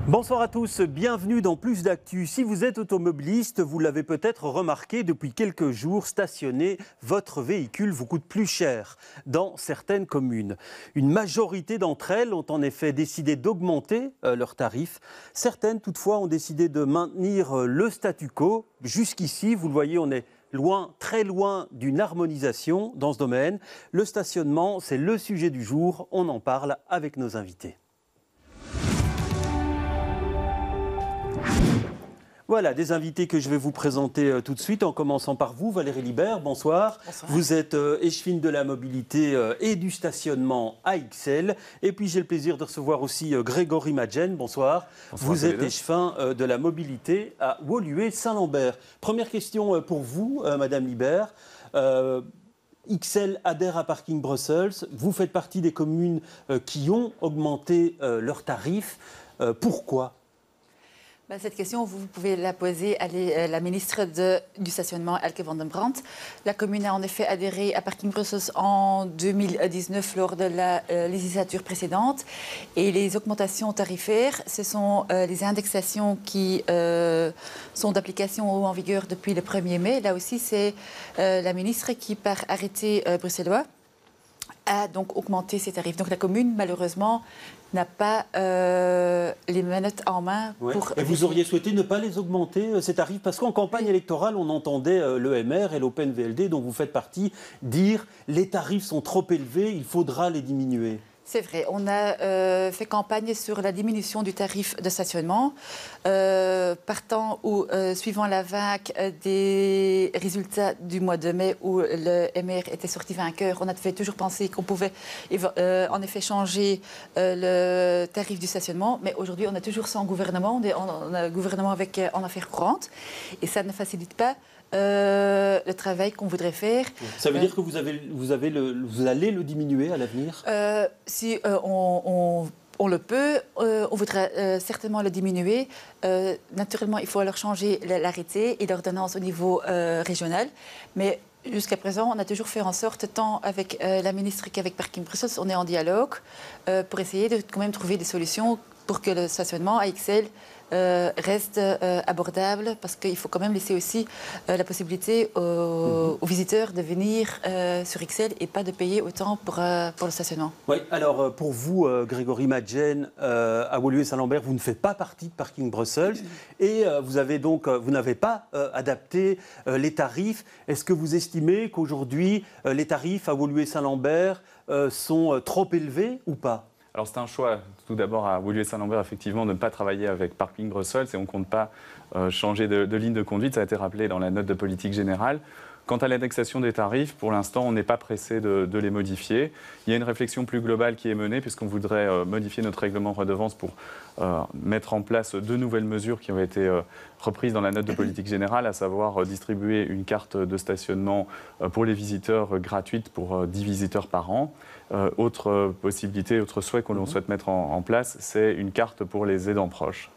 Bonsoir à tous, bienvenue dans Plus d'Actu. Si vous êtes automobiliste, vous l'avez peut-être remarqué, depuis quelques jours, stationner votre véhicule vous coûte plus cher dans certaines communes. Une majorité d'entre elles ont en effet décidé d'augmenter leurs tarifs. Certaines, toutefois, ont décidé de maintenir le statu quo. Jusqu'ici, vous le voyez, on est loin, très loin d'une harmonisation dans ce domaine. Le stationnement, c'est le sujet du jour. On en parle avec nos invités. Voilà, des invités que je vais vous présenter tout de suite, en commençant par vous, Valérie Libert, bonsoir. Bonsoir. Vous êtes échevine de la mobilité et du stationnement à Ixelles. Et puis j'ai le plaisir de recevoir aussi Grégory Madjen, bonsoir. Bonsoir. Vous êtes échevin de la mobilité à Woluwe-Saint-Lambert. Première question pour vous, Madame Libert. Ixelles adhère à Parking Brussels. Vous faites partie des communes qui ont augmenté leurs tarifs. Pourquoi ? Cette question, vous pouvez la poser à la ministre du stationnement, Elke van den Brandt. La commune a en effet adhéré à Parking Brussels en 2019 lors de la législature précédente. Et les augmentations tarifaires, ce sont les indexations qui sont d'application en vigueur depuis le 1er mai. Là aussi, c'est la ministre qui, par arrêté bruxellois, a donc augmenté ses tarifs. Donc la commune, malheureusement, n'a pas les manettes en main pour... Et vous auriez souhaité ne pas les augmenter, ces tarifs? Parce qu'en campagne électorale, on entendait l'EMR et l'Open VLD, dont vous faites partie, dire « les tarifs sont trop élevés, il faudra les diminuer ». C'est vrai, on a fait campagne sur la diminution du tarif de stationnement. Partant ou suivant la vague des résultats du mois de mai où le MR était sorti vainqueur, on a fait toujours penser qu'on pouvait en effet changer le tarif du stationnement. Mais aujourd'hui, on est toujours sans gouvernement, on a un gouvernement en affaires courantes et ça ne facilite pas le travail qu'on voudrait faire. Ça veut dire que vous allez le diminuer à l'avenir? Si on le peut, on voudrait certainement le diminuer. Naturellement, il faut alors changer l'arrêté et l'ordonnance au niveau régional. Mais jusqu'à présent, on a toujours fait en sorte, tant avec la ministre qu'avec Parking Brussels, on est en dialogue pour essayer de quand même trouver des solutions pour que le stationnement à Ixelles reste abordable, parce qu'il faut quand même laisser aussi la possibilité aux visiteurs de venir sur Ixelles et pas de payer autant pour le stationnement. Oui, alors pour vous, Grégory Madjen, à Woluwe-Saint-Lambert, vous ne faites pas partie de Parking Brussels et vous n'avez pas adapté les tarifs. Est-ce que vous estimez qu'aujourd'hui, les tarifs à Woluwe-Saint-Lambert sont trop élevés ou pas ? Alors c'est un choix, tout d'abord à Woluwe-Saint-Lambert, effectivement, de ne pas travailler avec Parking Brussels et on ne compte pas changer de ligne de conduite, ça a été rappelé dans la note de politique générale. Quant à l'indexation des tarifs, pour l'instant, on n'est pas pressé de les modifier. Il y a une réflexion plus globale qui est menée, puisqu'on voudrait modifier notre règlement redevance pour mettre en place 2 nouvelles mesures qui ont été reprises dans la note de politique générale, à savoir distribuer une carte de stationnement pour les visiteurs gratuite pour 10 visiteurs par an. Autre possibilité, autre souhait qu'on souhaite mettre en place, c'est une carte pour les aidants proches.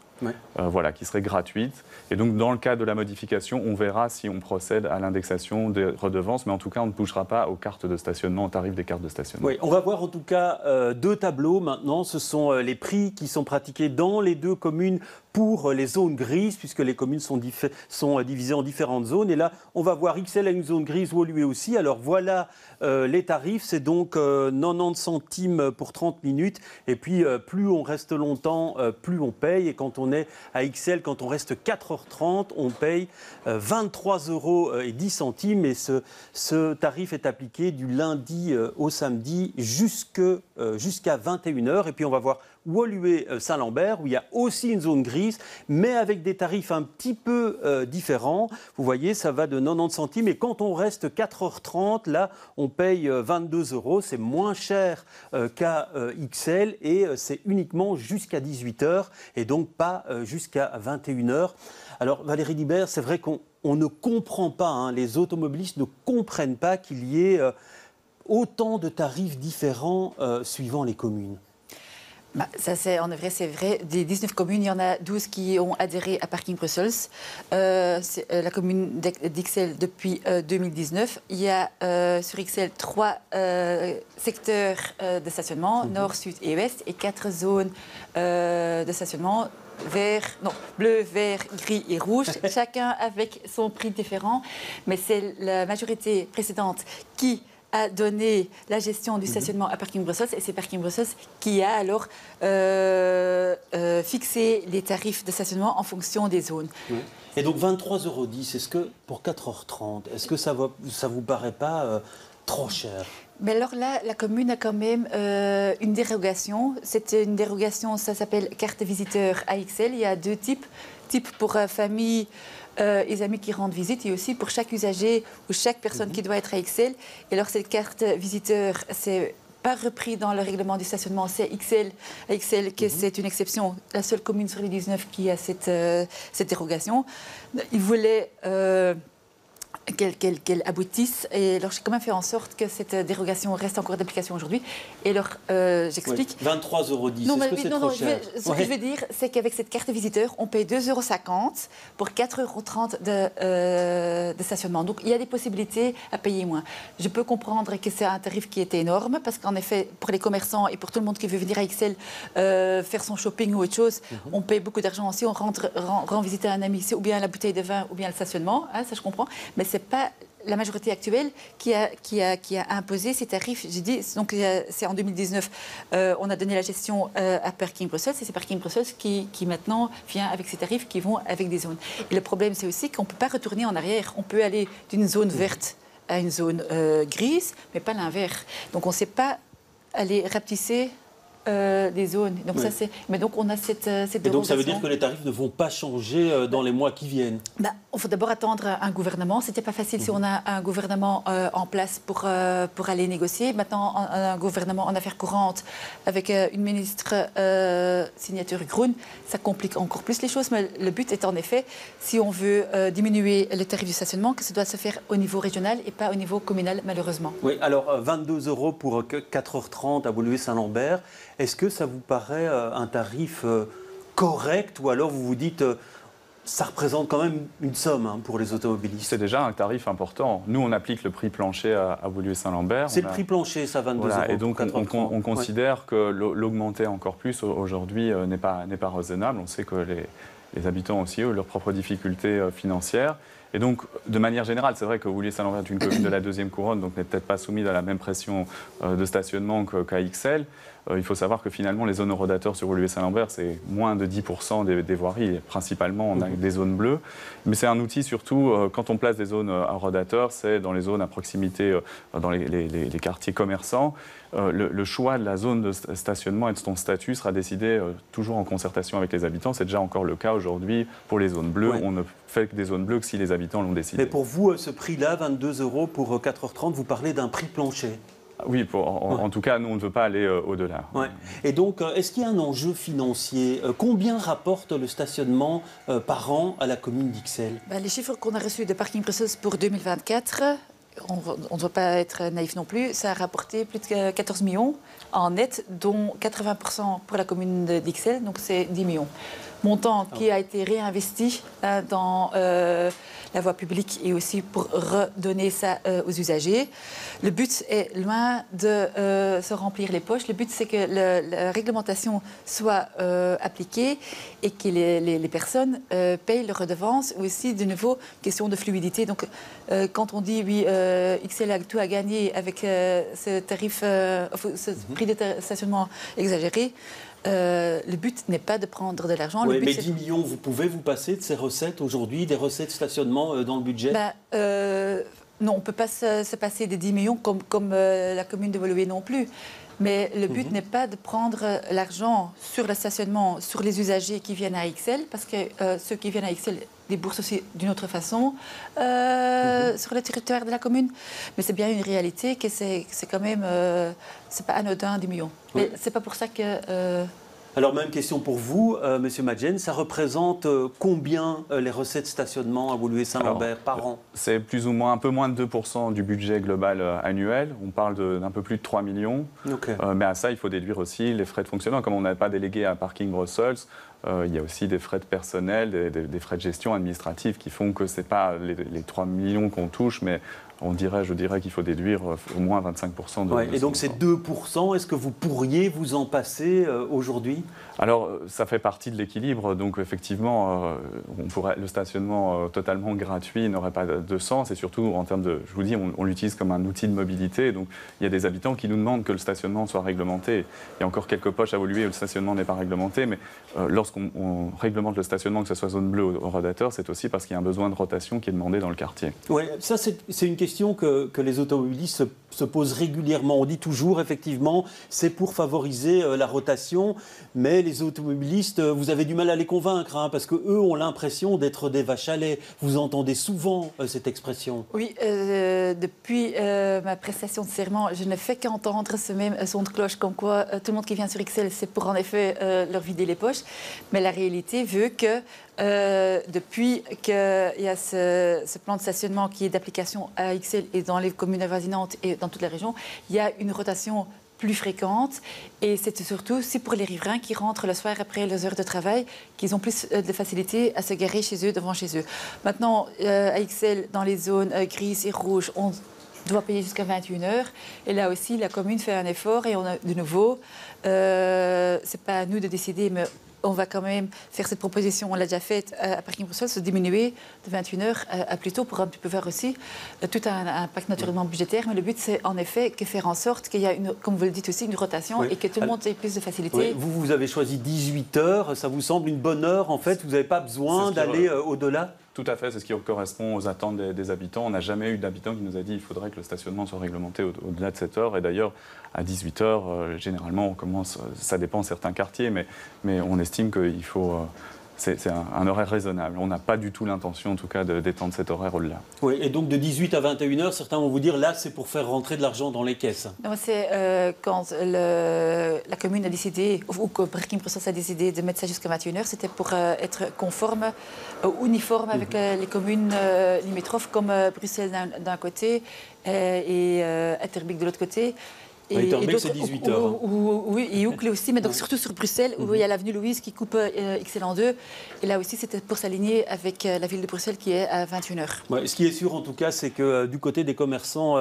Voilà, qui serait gratuite. Et donc, dans le cas de la modification, on verra si on procède à l'indexation des redevances. Mais en tout cas, on ne touchera pas aux cartes de stationnement, aux tarifs des cartes de stationnement. Oui, on va voir en tout cas 2 tableaux maintenant. Ce sont les prix qui sont pratiqués dans les 2 communes pour les zones grises, puisque les communes sont divisées en différentes zones. Et là, on va voir Ixelles a une zone grise, Woluwe aussi. Alors voilà les tarifs, c'est donc 90 centimes pour 30 minutes. Et puis, plus on reste longtemps, plus on paye. Et quand on est à Ixelles, quand on reste 4h30, on paye 23,10 €. Et ce tarif est appliqué du lundi au samedi jusqu'à 21h. Et puis, on va voir Woluwe-Saint-Lambert, où il y a aussi une zone grise, mais avec des tarifs un petit peu différents. Vous voyez, ça va de 90 centimes. Et quand on reste 4h30, là, on paye 22 €. C'est moins cher qu'à Ixelles et c'est uniquement jusqu'à 18h et donc pas jusqu'à 21h. Alors, Valérie Libert, c'est vrai qu'on ne comprend pas, les automobilistes ne comprennent pas qu'il y ait autant de tarifs différents suivant les communes. Ça, c'est vrai. Des 19 communes, il y en a 12 qui ont adhéré à Parking Brussels. C'est la commune d'Ixelles depuis 2019. Il y a sur Ixelles 3 secteurs de stationnement, nord, sud et ouest, et 4 zones de stationnement. Bleu, vert, gris et rouge, chacun avec son prix différent. Mais c'est la majorité précédente qui a donné la gestion du stationnement à Parking Brussels, et c'est Parking Brussels qui a alors fixé les tarifs de stationnement en fonction des zones. Oui. Et donc 23,10 €, est-ce que pour 4h30, est-ce que ça vous paraît pas trop cher? Mais alors là, la commune a quand même une dérogation. C'est une dérogation, ça s'appelle carte visiteur à Ixelles. Il y a 2 types. Type pour famille et amis qui rendent visite, et aussi pour chaque usager ou chaque personne qui doit être à Ixelles. Et alors cette carte visiteur, c'est pas repris dans le règlement du stationnement, c'est à Ixelles que c'est une exception. La seule commune sur les 19 qui a cette dérogation. Ils voulaient qu'elle aboutisse. Et alors, j'ai quand même fait en sorte que cette dérogation reste encore d'application aujourd'hui. Et alors, j'explique. Oui. 23,10 €, est-ce que c'est trop cher? Ce que je veux dire, c'est qu'avec cette carte visiteur, on paye 2,50 € pour 4,30 € de stationnement. Donc, il y a des possibilités à payer moins. Je peux comprendre que c'est un tarif qui est énorme, parce qu'en effet, pour les commerçants et pour tout le monde qui veut venir à Ixelles faire son shopping ou autre chose, on paye beaucoup d'argent aussi. On rend visiter un ami ici, ou bien la bouteille de vin, ou bien le stationnement. Hein, ça, je comprends. Mais ce n'est pas la majorité actuelle qui a imposé ces tarifs. J'ai dit, donc c'est en 2019, on a donné la gestion à Parking Brussels, et c'est Parking Brussels qui maintenant vient avec ces tarifs qui vont avec des zones. Et le problème, c'est aussi qu'on ne peut pas retourner en arrière. On peut aller d'une zone verte à une zone grise, mais pas l'inverse. Donc on ne sait pas aller rapetisser des zones. Donc, oui. Mais donc on a cette dérogation. Et donc ça veut dire que les tarifs ne vont pas changer dans les mois qui viennent? Il faut d'abord attendre un gouvernement. Ce n'était pas facile si on a un gouvernement en place pour aller négocier. Maintenant, un gouvernement en affaires courantes avec une ministre signature Groen, ça complique encore plus les choses. Mais le but est en effet, si on veut diminuer le tarif du stationnement, que ça doit se faire au niveau régional et pas au niveau communal, malheureusement. Oui, alors 22 € pour 4h30 à Woluwe-Saint-Lambert. Est-ce que ça vous paraît un tarif correct, ou alors vous vous dites ça représente quand même une somme pour les automobilistes? C'est déjà un tarif important. Nous, on applique le prix plancher à Woluwe-Saint-Lambert. C'est le prix plancher, ça, 22 €. Voilà, et donc on considère que l'augmenter encore plus aujourd'hui n'est pas raisonnable. On sait que les habitants aussi ont leurs propres difficultés financières. Et donc, de manière générale, c'est vrai que Woluwe-Saint-Lambert est une commune de la deuxième couronne, donc n'est peut-être pas soumise à la même pression de stationnement qu'à Ixelles. Il faut savoir que finalement, les zones eurodateurs sur Woluwe-Saint-Lambert, c'est moins de 10% des voiries. Principalement, on a des zones bleues. Mais c'est un outil surtout, quand on place des zones eurodateurs, c'est dans les zones à proximité, dans les quartiers commerçants. Le choix de la zone de stationnement et de son statut sera décidé toujours en concertation avec les habitants. C'est déjà encore le cas aujourd'hui pour les zones bleues. Oui. On ne fait que des zones bleues que si les habitants l'ont décidé. Mais pour vous, ce prix-là, 22 € pour 4h30, vous parlez d'un prix plancher? Oui, en tout cas, nous, on ne veut pas aller au-delà. Ouais. Et donc, est-ce qu'il y a un enjeu financier? Combien rapporte le stationnement par an à la commune d'Ixelles? Les chiffres qu'on a reçus de Parking Brussels pour 2024, on ne doit pas être naïf non plus, ça a rapporté plus de 14 millions en net, dont 80% pour la commune d'Ixelles, donc c'est 10 millions. Montant qui a été réinvesti dans la voie publique et aussi pour redonner ça aux usagers. Le but est loin de se remplir les poches. Le but, c'est que la réglementation soit appliquée et que les personnes payent leurs redevances. Aussi, de nouveau, question de fluidité. Donc, quand on dit, oui, Ixelles a tout à gagner avec ce tarif, ce prix de stationnement exagéré, le but n'est pas de prendre de l'argent. Oui, mais 10 millions, vous pouvez vous passer de ces recettes aujourd'hui, des recettes de stationnement dans le budget? Non, on ne peut pas se passer des 10 millions comme la commune de Woluwe non plus. Mais le but n'est pas de prendre l'argent sur le stationnement, sur les usagers qui viennent à Ixelles, parce que ceux qui viennent à Ixelles déboursent aussi d'une autre façon sur le territoire de la commune. Mais c'est bien une réalité que c'est quand même... c'est pas anodin, 10 millions. Oui. Mais c'est pas pour ça que... Alors, même question pour vous, Monsieur Madjen. Ça représente combien les recettes stationnement à Woluwe-Saint-Lambert par an? C'est plus ou moins un peu moins de 2% du budget global annuel. On parle d'un peu plus de 3 millions. Okay. Mais à ça, il faut déduire aussi les frais de fonctionnement. Comme on n'a pas délégué à Parking Brussels, il y a aussi des frais de personnel, des frais de gestion administrative qui font que ce n'est pas les 3 millions qu'on touche, mais je dirais qu'il faut déduire au moins 25% de... Ouais, et donc ces 2%, est-ce que vous pourriez vous en passer aujourd'hui? Alors, ça fait partie de l'équilibre. Donc, effectivement, le stationnement totalement gratuit n'aurait pas de sens. Et surtout, en termes de... Je vous dis, on l'utilise comme un outil de mobilité. Donc, il y a des habitants qui nous demandent que le stationnement soit réglementé. Il y a encore quelques poches à Woluwe où le stationnement n'est pas réglementé. Mais lorsqu'on réglemente le stationnement, que ce soit zone bleue ou Rodateur, c'est aussi parce qu'il y a un besoin de rotation qui est demandé dans le quartier. Oui, ça, c'est une question que les automobilistes se posent régulièrement. On dit toujours, effectivement, c'est pour favoriser la rotation. Mais les automobilistes, vous avez du mal à les convaincre, hein, parce qu'eux ont l'impression d'être des vaches à lait. Vous entendez souvent cette expression. Oui, depuis ma prestation de serment, je ne fais qu'entendre ce même son de cloche comme quoi tout le monde qui vient sur XL, c'est pour en effet leur vider les poches. Mais la réalité veut que depuis qu'il y a ce plan de stationnement qui est d'application à XL et dans les communes avoisinantes et dans toute la région, il y a une rotation plus fréquente et c'est surtout aussi pour les riverains qui rentrent le soir après leurs heures de travail qu'ils ont plus de facilité à se garer chez eux, devant chez eux. Maintenant, à XL, dans les zones grises et rouges, on doit payer jusqu'à 21h et là aussi la commune fait un effort et on a de nouveau, c'est pas à nous de décider, mais on va quand même faire cette proposition, on l'a déjà faite à Parking Bruxelles, se diminuer de 21h à plus tôt pour un petit peu faire aussi tout un impact naturellement budgétaire. Mais le but, c'est en effet que faire en sorte qu'il y a, comme vous le dites aussi, une rotation, oui, et que tout le monde ait plus de facilité. Oui, vous avez choisi 18h, ça vous semble une bonne heure en fait? Vous n'avez pas besoin d'aller au-delà? Tout à fait, c'est ce qui correspond aux attentes des habitants. On n'a jamais eu d'habitants qui nous a dit qu'il faudrait que le stationnement soit réglementé au-delà de cette heure. Et d'ailleurs, à 18h, généralement, on commence, ça dépend de certains quartiers, mais on estime qu'il faut... C'est un horaire raisonnable. On n'a pas du tout l'intention, en tout cas, d'étendre cet horaire au-delà. Oui, et donc de 18 à 21h, certains vont vous dire, là, c'est pour faire rentrer de l'argent dans les caisses. C'est quand la commune a décidé, ou que Parking Bruxelles a décidé de mettre ça jusqu'à 21h, c'était pour être conforme, uniforme avec les communes limitrophes, comme Bruxelles d'un côté et Etterbeek de l'autre côté. Et c'est 18h. Oui, et Ouclé aussi, mais donc surtout sur Bruxelles, où il y a l'avenue Louise qui coupe XL en deux. Et là aussi, c'était pour s'aligner avec la ville de Bruxelles qui est à 21h. Ouais, ce qui est sûr, en tout cas, c'est que du côté des commerçants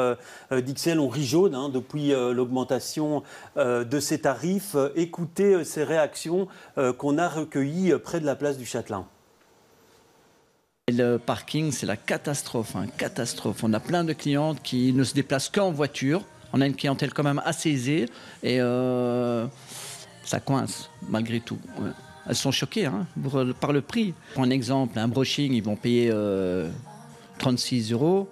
d'XL, on rit jaune depuis l'augmentation de ces tarifs. Écoutez ces réactions qu'on a recueillies près de la place du Châtelain. Le parking, c'est la catastrophe, catastrophe. On a plein de clientes qui ne se déplacent qu'en voiture. On a une clientèle quand même assez aisée et ça coince malgré tout. Ouais. Elles sont choquées par le prix. Pour un exemple, un brushing, ils vont payer 36 €.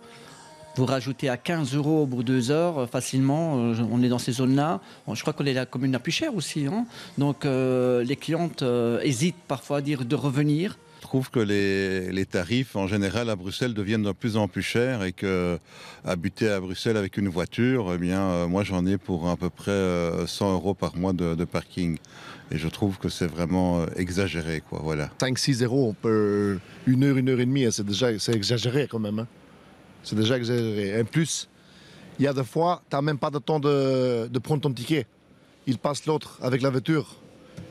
Vous rajoutez à 15 € au bout de 2 heures, facilement, on est dans ces zones-là. Bon, je crois qu'on est la commune la plus chère aussi. Donc les clientes hésitent parfois à dire de revenir. Je trouve que les tarifs en général à Bruxelles deviennent de plus en plus chers et que habiter à Bruxelles avec une voiture, eh bien, moi j'en ai pour à peu près 100 € par mois de parking. Et je trouve que c'est vraiment exagéré, quoi, voilà. 5-6 €, on peut 1 heure et demie, c'est exagéré quand même. C'est déjà exagéré. En plus, il y a des fois, tu n'as même pas le temps de prendre ton ticket. Il passe l'autre avec la voiture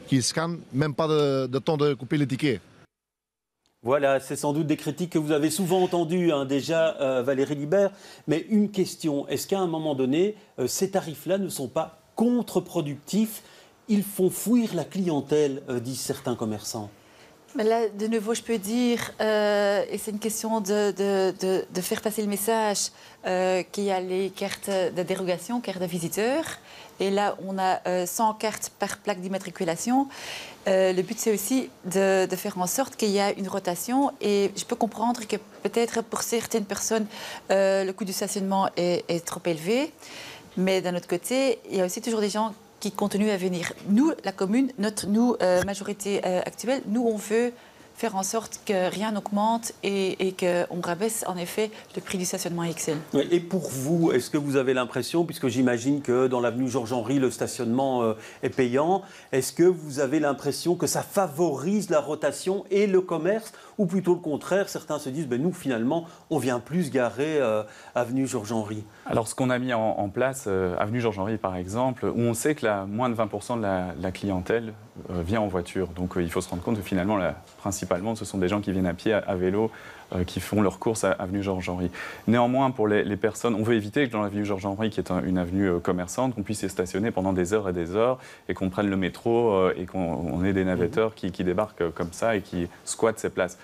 qui scanne, même pas de temps de couper les tickets. Voilà, c'est sans doute des critiques que vous avez souvent entendues déjà, Valérie Libert. Mais une question, est-ce qu'à un moment donné, ces tarifs-là ne sont pas contre-productifs? Ils font fuir la clientèle, disent certains commerçants. Mais là, de nouveau, je peux dire, et c'est une question de faire passer le message, qu'il y a les cartes de dérogation, cartes de visiteurs. Et là, on a 100 cartes par plaque d'immatriculation. Le but, c'est aussi de faire en sorte qu'il y ait une rotation. Et je peux comprendre que peut-être pour certaines personnes, le coût du stationnement est trop élevé. Mais d'un autre côté, il y a aussi toujours des gens qui continuent à venir. Nous, la commune, nous, majorité actuelle, nous, on veut faire en sorte que rien n'augmente et qu'on rabaisse en effet le prix du stationnement à XL. Oui, et pour vous, est-ce que vous avez l'impression, puisque j'imagine que dans l'avenue Georges-Henri, le stationnement est payant, est-ce que vous avez l'impression que ça favorise la rotation et le commerce, ou plutôt le contraire, certains se disent, nous finalement, on vient plus se garer avenue Georges-Henri? Alors ce qu'on a mis en place, avenue Georges-Henri par exemple, où on sait que moins de 20% de la clientèle vient en voiture. Donc il faut se rendre compte que finalement, principalement, ce sont des gens qui viennent à pied, à vélo, qui font leurs courses à avenue Georges-Henri. Néanmoins, pour les personnes, on veut éviter que dans l'avenue Georges-Henri, qui est une avenue commerçante, qu'on puisse y stationner pendant des heures et qu'on prenne le métro et qu'on ait des navetteurs qui débarquent comme ça et qui squattent ces places.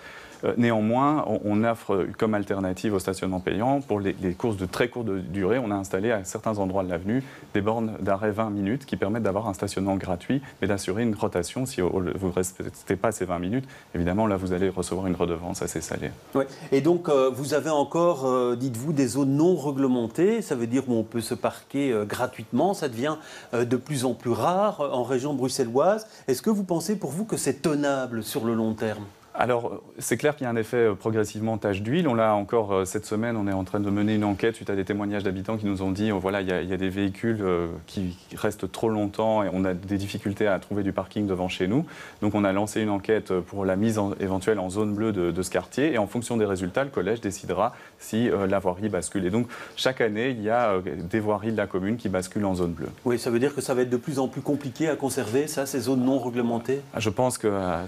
Néanmoins, on offre comme alternative au stationnement payant, pour les courses de très courte durée, on a installé à certains endroits de l'avenue des bornes d'arrêt 20 minutes qui permettent d'avoir un stationnement gratuit, mais d'assurer une rotation. Si vous ne respectez pas ces 20 minutes, évidemment, là, vous allez recevoir une redevance assez salée. Ouais. Et donc, vous avez encore, dites-vous, des zones non réglementées. Ça veut dire où on peut se parquer gratuitement. Ça devient de plus en plus rare en région bruxelloise. Est-ce que vous pensez, pour vous, que c'est tenable sur le long terme ? Alors, c'est clair qu'il y a un effet progressivement tache d'huile. On l'a encore cette semaine, on est en train de mener une enquête suite à des témoignages d'habitants qui nous ont dit voilà, il y a des véhicules qui restent trop longtemps et on a des difficultés à trouver du parking devant chez nous. Donc, on a lancé une enquête pour la mise éventuelle en zone bleue de ce quartier. Et en fonction des résultats, le collège décidera si la voirie bascule. Et donc, chaque année, il y a des voiries de la commune qui basculent en zone bleue. Oui, ça veut dire que ça va être de plus en plus compliqué à conserver, ça, ces zones non réglementées ? Je pense qu'à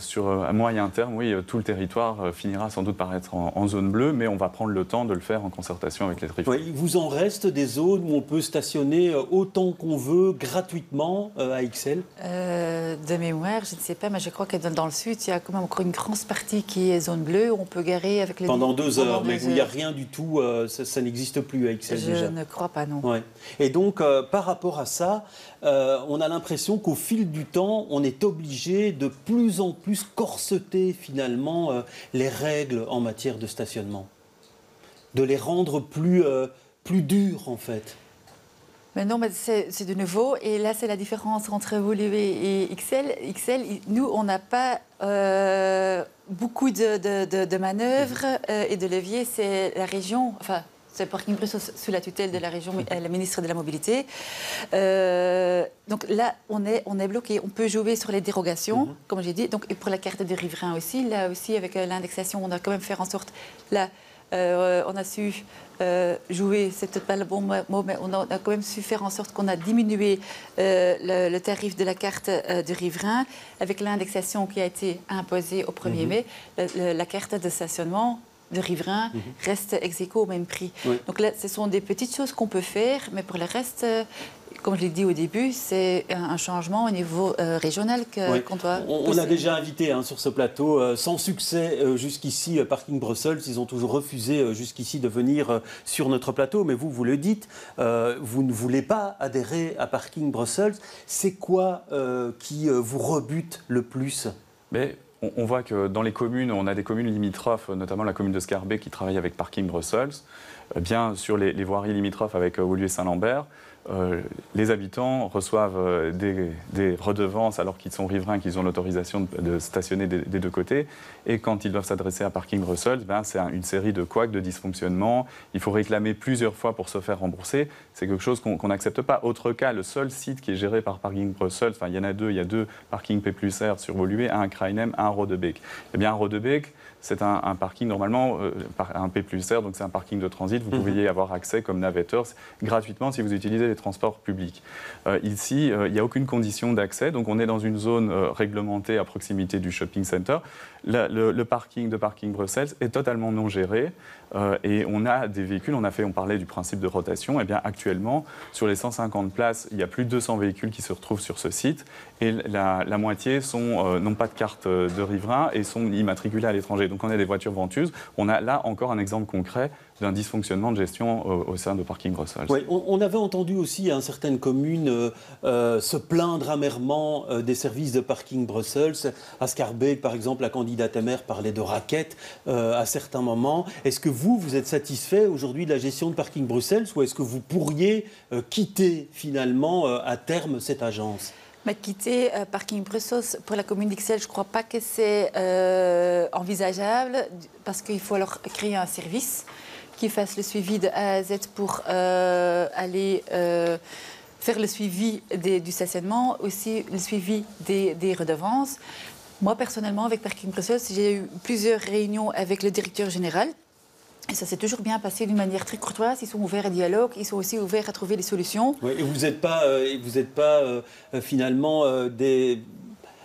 moyen terme, oui, tout le territoire finira sans doute par être en zone bleue, mais on va prendre le temps de le faire en concertation avec les riverains. Oui, il vous en reste des zones où on peut stationner autant qu'on veut, gratuitement, à XL ? De mémoire, je ne sais pas, mais je crois que dans le sud, il y a quand même encore une grosse partie qui est zone bleue, où on peut garer avec les... Pendant 2 heures, mais où il n'y a rien du tout, ça n'existe plus à XL déjà. Je ne crois pas, non. Ouais. Et donc, par rapport à ça, on a l'impression qu'au fil du temps, on est obligé de plus en plus corseter finalement les règles en matière de stationnement, de les rendre plus dures en fait. Mais non, mais c'est de nouveau, et là c'est la différence entre Woluwe et XL. Nous, on n'a pas beaucoup de manœuvres et de leviers. C'est la région, enfin, c'est Parking Bruxelles sous la tutelle de la région, la ministre de la Mobilité. Donc là, on est bloqué. On peut jouer sur les dérogations, comme j'ai dit. Donc, et pour la carte de riverain aussi, là aussi, avec l'indexation, on a quand même fait en sorte... Là, on a su jouer, c'est peut-être pas le bon mot, mais on a quand même su faire en sorte qu'on a diminué le tarif de la carte de riverain avec l'indexation qui a été imposée au 1er mai. La carte de stationnement de riverain reste ex aequo au même prix. Oui. Donc là, ce sont des petites choses qu'on peut faire, mais pour le reste, comme je l'ai dit au début, c'est un changement au niveau régional qu'on doit... On a déjà invité sur ce plateau, sans succès jusqu'ici, Parking Bruxelles. Ils ont toujours refusé jusqu'ici de venir sur notre plateau, mais vous le dites, vous ne voulez pas adhérer à Parking Bruxelles. C'est quoi qui vous rebute le plus ? On voit que dans les communes, on a des communes limitrophes, notamment la commune de Scarbeck qui travaille avec Parking Bruxelles. Bien sur les voiries limitrophes avec Woluwe-Saint-Lambert, les habitants reçoivent des redevances alors qu'ils sont riverains, qu'ils ont l'autorisation de stationner des deux côtés. Et quand ils doivent s'adresser à Parking Bruxelles, c'est une série de couacs, de dysfonctionnements. Il faut réclamer plusieurs fois pour se faire rembourser. C'est quelque chose qu'on n'accepte pas. Autre cas, le seul site qui est géré par Parking Bruxelles, il y en a deux, il y a 2 parkings P+R sur Woluwe, un à Krainem, un à Rodebeek. Eh bien, à Rodebeek, c'est un parking normalement, un P+R, donc c'est un parking de transit. Vous pouvez y avoir accès comme navetteur gratuitement si vous utilisez les transports publics. Ici, il n'y a aucune condition d'accès, donc on est dans une zone réglementée à proximité du shopping center. Le parking de Parking Bruxelles est totalement non géré et on a des véhicules, on parlait du principe de rotation, et bien actuellement, sur les 150 places, il y a plus de 200 véhicules qui se retrouvent sur ce site et la moitié n'ont pas de carte de riverain et sont immatriculés à l'étranger. Donc on a des voitures venteuses. On a là encore un exemple concret d'un dysfonctionnement de gestion au sein de Parking Bruxelles. Oui, on avait entendu aussi certaines communes se plaindre amèrement des services de Parking Bruxelles. À Scarbeck, par exemple, la candidate maire parlait de raquettes à certains moments. Est-ce que vous êtes satisfait aujourd'hui de la gestion de Parking Bruxelles ou est-ce que vous pourriez quitter finalement à terme cette agence ? Mais quitter Parking Brussels pour la commune d'Ixelles, je ne crois pas que c'est envisageable parce qu'il faut alors créer un service qui fasse le suivi de A à Z pour aller faire le suivi du stationnement, aussi le suivi des redevances. Moi, personnellement, avec Parking Brussels, j'ai eu plusieurs réunions avec le directeur général. Et ça s'est toujours bien passé d'une manière très courtoise. Ils sont ouverts à dialogue, ils sont aussi ouverts à trouver des solutions. Oui, et vous n'êtes pas, finalement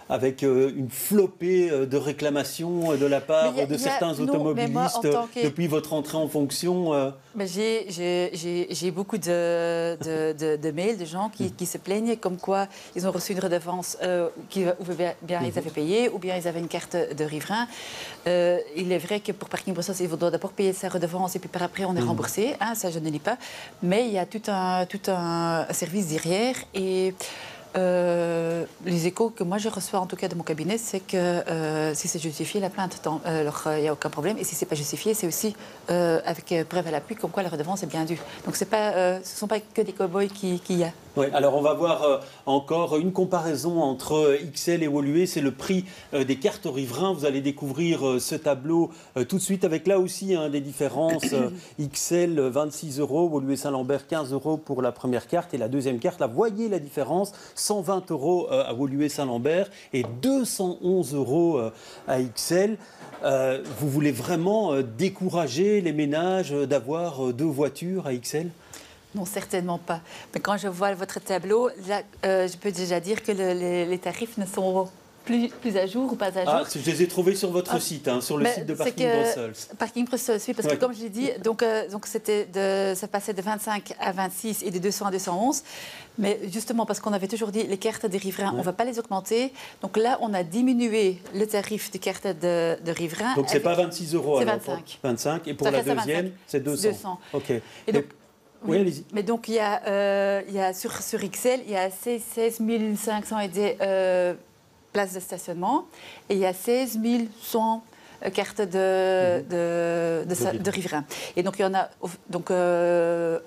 avec une flopée de réclamations de la part de certains automobilistes depuis votre entrée en fonction. J'ai beaucoup de mails de gens qui se plaignent comme quoi ils ont reçu une redevance ou bien ils avaient payé ou bien ils avaient une carte de riverain. Il est vrai que pour Parking Brussels, il faudra d'abord payer sa redevance et puis par après on est remboursé. Hein, ça, je ne nie pas. Mais il y a tout un service derrière et les échos que moi je reçois en tout cas de mon cabinet, c'est que si c'est justifié la plainte, alors il n'y a aucun problème. Et si c'est pas justifié, c'est aussi avec preuve à l'appui comme quoi la redevance est bien due. Donc ce ne sont pas que des cow-boys qui y a. Oui, alors on va voir encore une comparaison entre XL et Woluwe, c'est le prix des cartes riverains. Vous allez découvrir ce tableau tout de suite avec là aussi des différences. XL 26 €, Woluwe Saint-Lambert 15 € pour la première carte et la deuxième carte. Là, voyez la différence, 120 € à Woluwe Saint-Lambert et 211 € à XL. Vous voulez vraiment décourager les ménages d'avoir deux voitures à XL ? Non, certainement pas. Mais quand je vois votre tableau, là, je peux déjà dire que les tarifs ne sont plus à jour ou pas à jour. Je les ai trouvés sur votre site, sur le site de Parking Brussels. Parking Brussels, oui, parce que comme je l'ai dit, ça passait de 25 à 26 et de 200 à 211. Mais justement, parce qu'on avait toujours dit les cartes des riverains, on ne va pas les augmenter. Donc là, on a diminué le tarif des cartes de riverains. Donc ce n'est pas 26 €. C'est 25. 25. Et pour la deuxième, c'est 200. OK. Et donc, oui, allez-y. Mais donc, il y a sur XL, il y a 16 500 et des places de stationnement et il y a 16 100 cartes de riverains. Et donc, il y en a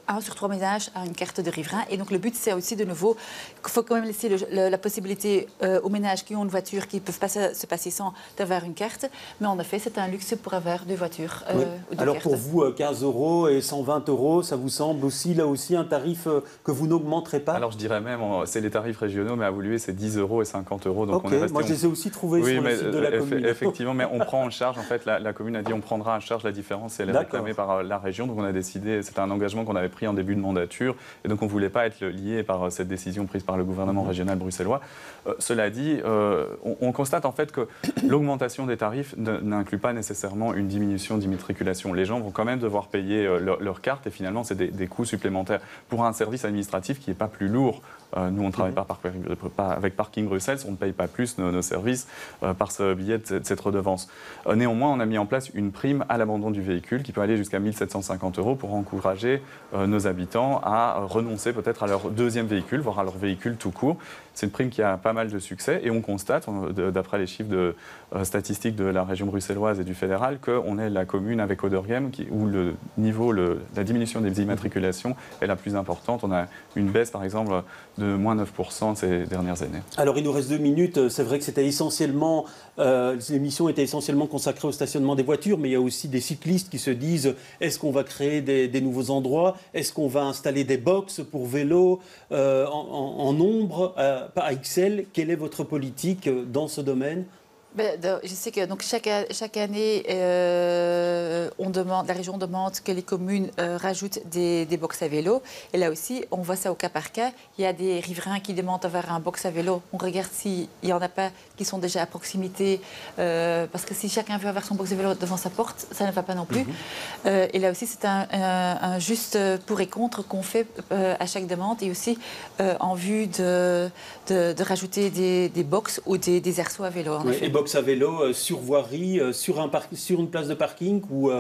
1 sur 3 ménages a une carte de riverain. Et donc, le but, c'est aussi de nouveau qu'il faut quand même laisser la possibilité aux ménages qui ont une voiture, qui ne peuvent pas se passer sans d'avoir une carte. Mais en effet, c'est un luxe pour avoir deux voitures. Ou deux Alors, cartes. pour vous, 15 € et 120 €, ça vous semble aussi, là aussi, un tarif que vous n'augmenterez pas ? Alors, je dirais même, c'est les tarifs régionaux, mais à Woluwe, c'est 10 € et 50 €. Donc on est resté moi, je les ai aussi trouvés sur le site de la commune. Effectivement, mais on prend en charge. En fait, la commune a dit on prendra en charge la différence si elle est réclamée par la région. Donc on a décidé, c'était un engagement qu'on avait pris en début de mandature, et donc on ne voulait pas être lié par cette décision prise par le gouvernement régional bruxellois. Cela dit, on constate en fait que l'augmentation des tarifs n'inclut pas nécessairement une diminution d'immatriculation. Les gens vont quand même devoir payer leur carte, et finalement c'est des coûts supplémentaires pour un service administratif qui n'est pas plus lourd. Nous, on ne travaille pas avec Parking Brussels, on ne paye pas plus nos services par ce billet de cette redevance. Néanmoins, on a mis en place une prime à l'abandon du véhicule qui peut aller jusqu'à 1 750 € pour encourager nos habitants à renoncer peut-être à leur deuxième véhicule, voire à leur véhicule tout court. C'est une prime qui a pas mal de succès et on constate, d'après les chiffres statistiques de la région bruxelloise et du fédéral, qu'on est la commune avec Odergem où la diminution des immatriculations est la plus importante. On a une baisse, par exemple, de moins 9% ces dernières années. Alors, il nous reste 2 minutes. C'est vrai que c'était essentiellement, l'émission était essentiellement consacrée au stationnement des voitures, mais il y a aussi des cyclistes qui se disent est-ce qu'on va créer des nouveaux endroits ? Est-ce qu'on va installer des box pour vélos en nombre à XL ? Quelle est votre politique dans ce domaine ? Je sais que donc chaque année, la région demande que les communes rajoutent des box à vélo. Et là aussi, on voit ça au cas par cas. Il y a des riverains qui demandent d'avoir un box à vélo. On regarde s'il n'y en a pas qui sont déjà à proximité. Parce que si chacun veut avoir son box à vélo devant sa porte, ça ne va pas non plus. Et là aussi, c'est un juste pour et contre qu'on fait à chaque demande. Et aussi en vue de rajouter des box ou des arceaux à vélo. En effet. À vélo sur voirie, sur une place de parking ou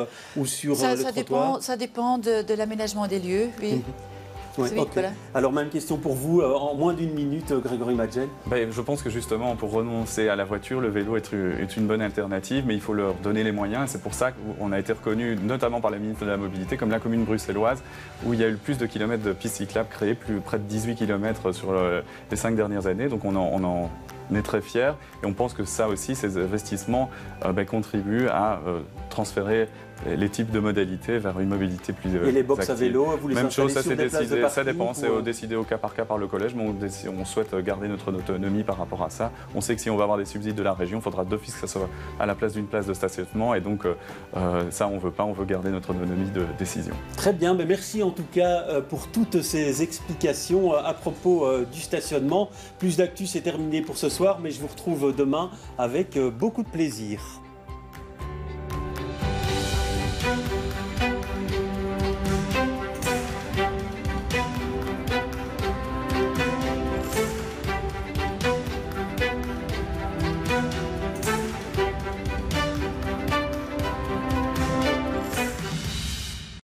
sur le trottoir ? Ça dépend de l'aménagement des lieux, oui. Ouais, C'est vite, ok. voilà. Alors, même question pour vous, en moins d'une minute, Grégory Madjen. Ben, je pense que justement, pour renoncer à la voiture, le vélo est une bonne alternative, mais il faut leur donner les moyens. Et c'est pour ça qu'on a été reconnu, notamment par la ministre de la Mobilité, comme la commune bruxelloise, où il y a eu le plus de kilomètres de pistes cyclables créées, près de 18 kilomètres sur les 5 dernières années. Donc on en est très fiers. Et on pense que ça aussi, ces investissements contribuent à transférer les types de modalités vers une mobilité plus Et les box à active. vélo, vous les Même chose, ça installez c'est sur des places de décidé, ça parking dépend, c'est ou, décidé au cas par cas par le collège, mais on souhaite garder notre autonomie par rapport à ça. On sait que si on va avoir des subsides de la région, il faudra d'office que ça soit à la place d'une place de stationnement, et donc ça on veut pas, on veut garder notre autonomie de décision. Très bien, mais merci en tout cas pour toutes ces explications à propos du stationnement. Plus d'actu, c'est terminé pour ce soir, mais je vous retrouve demain avec beaucoup de plaisir.